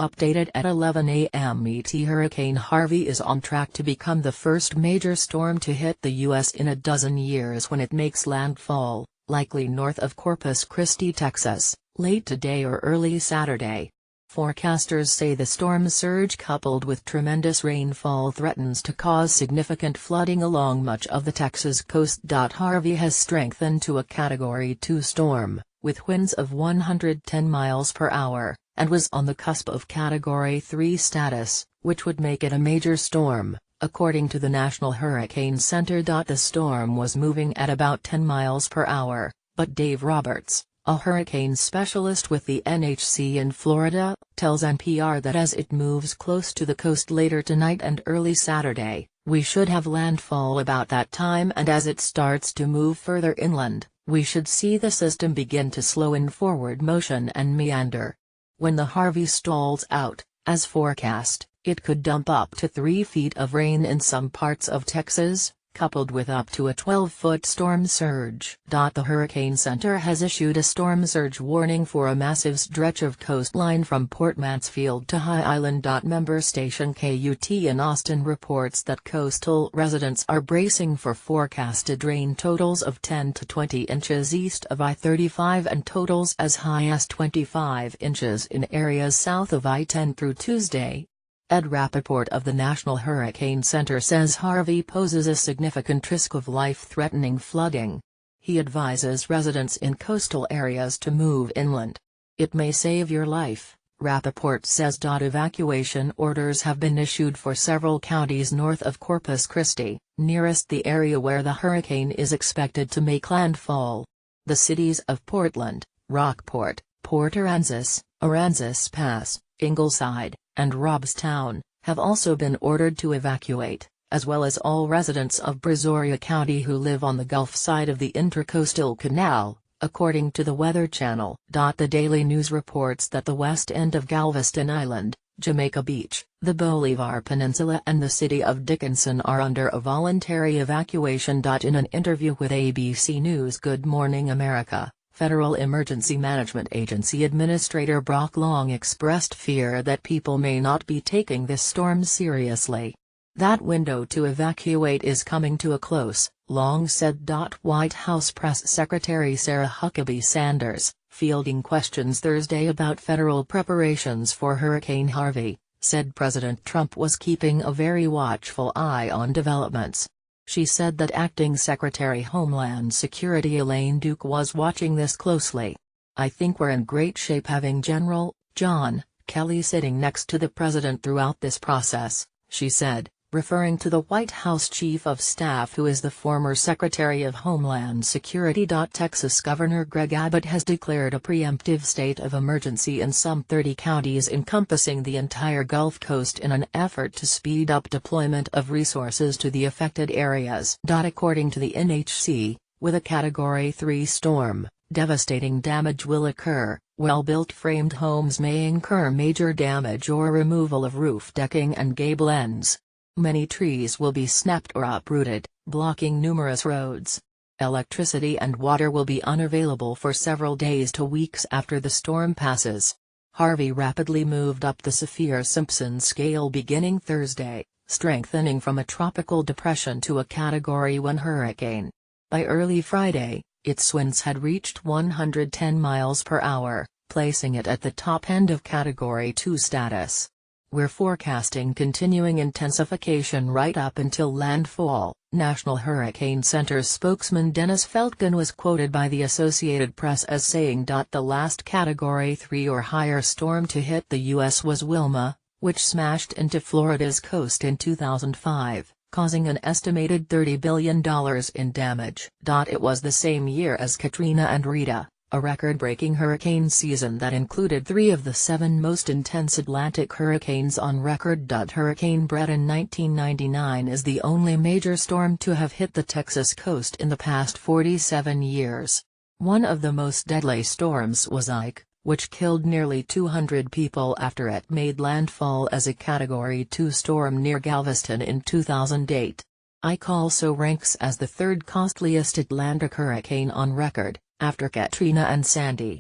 Updated at 11 a.m. ET. Hurricane Harvey is on track to become the first major storm to hit the U.S. in a dozen years when it makes landfall, likely north of Corpus Christi, Texas, late today or early Saturday. Forecasters say the storm surge coupled with tremendous rainfall threatens to cause significant flooding along much of the Texas coast. Harvey has strengthened to a Category 2 storm, with winds of 110 miles per hour, and was on the cusp of Category 3 status, which would make it a major storm, according to the National Hurricane Center. The storm was moving at about 10 miles per hour, but Dave Roberts, a hurricane specialist with the NHC in Florida, tells NPR that as it moves close to the coast later tonight and early Saturday, we should have landfall about that time, and as it starts to move further inland, we should see the system begin to slow in forward motion and meander. When the Harvey stalls out, as forecast, it could dump up to 3 feet of rain in some parts of Texas, coupled with up to a 12-foot storm surge. The Hurricane Center has issued a storm surge warning for a massive stretch of coastline from Port Mansfield to High Island. Member station KUT in Austin reports that coastal residents are bracing for forecasted rain totals of 10 to 20 inches east of I-35 and totals as high as 25 inches in areas south of I-10 through Tuesday. Ed Rappaport of the National Hurricane Center says Harvey poses a significant risk of life-threatening flooding. He advises residents in coastal areas to move inland. It may save your life, Rappaport says. Evacuation orders have been issued for several counties north of Corpus Christi, nearest the area where the hurricane is expected to make landfall. The cities of Portland, Rockport, Port Aransas, Aransas Pass, Ingleside, and Robstown, have also been ordered to evacuate, as well as all residents of Brazoria County who live on the Gulf side of the Intracoastal Canal, according to the Weather Channel. The Daily News reports that the west end of Galveston Island, Jamaica Beach, the Bolivar Peninsula and the city of Dickinson are under a voluntary evacuation. In an interview with ABC News Good Morning America, Federal Emergency Management Agency Administrator Brock Long expressed fear that people may not be taking this storm seriously. That window to evacuate is coming to a close, Long said. White House Press Secretary Sarah Huckabee Sanders, fielding questions Thursday about federal preparations for Hurricane Harvey, said President Trump was keeping a very watchful eye on developments. She said that Acting Secretary Homeland Security Elaine Duke was watching this closely. I think we're in great shape having General John Kelly sitting next to the president throughout this process, she said, referring to the White House Chief of Staff who is the former Secretary of Homeland Security. Texas Governor Greg Abbott has declared a preemptive state of emergency in some 30 counties encompassing the entire Gulf Coast in an effort to speed up deployment of resources to the affected areas. According to the NHC, with a Category 3 storm, devastating damage will occur. Well-built framed homes may incur major damage or removal of roof decking and gable ends. Many trees will be snapped or uprooted, blocking numerous roads. Electricity and water will be unavailable for several days to weeks after the storm passes. Harvey rapidly moved up the Saffir-Simpson scale beginning Thursday, strengthening from a tropical depression to a Category 1 hurricane. By early Friday, its winds had reached 110 miles per hour, placing it at the top end of Category 2 status. We're forecasting continuing intensification right up until landfall, National Hurricane Center spokesman Dennis Feltgen was quoted by the Associated Press as saying. The last Category 3 or higher storm to hit the U.S. was Wilma, which smashed into Florida's coast in 2005, causing an estimated $30 billion in damage. It was the same year as Katrina and Rita, a record-breaking hurricane season that included 3 of the 7 most intense Atlantic hurricanes on record. Hurricane Brett in 1999 is the only major storm to have hit the Texas coast in the past 47 years. One of the most deadly storms was Ike, which killed nearly 200 people after it made landfall as a Category 2 storm near Galveston in 2008. Ike also ranks as the third costliest Atlantic hurricane on record, after Katrina and Sandy.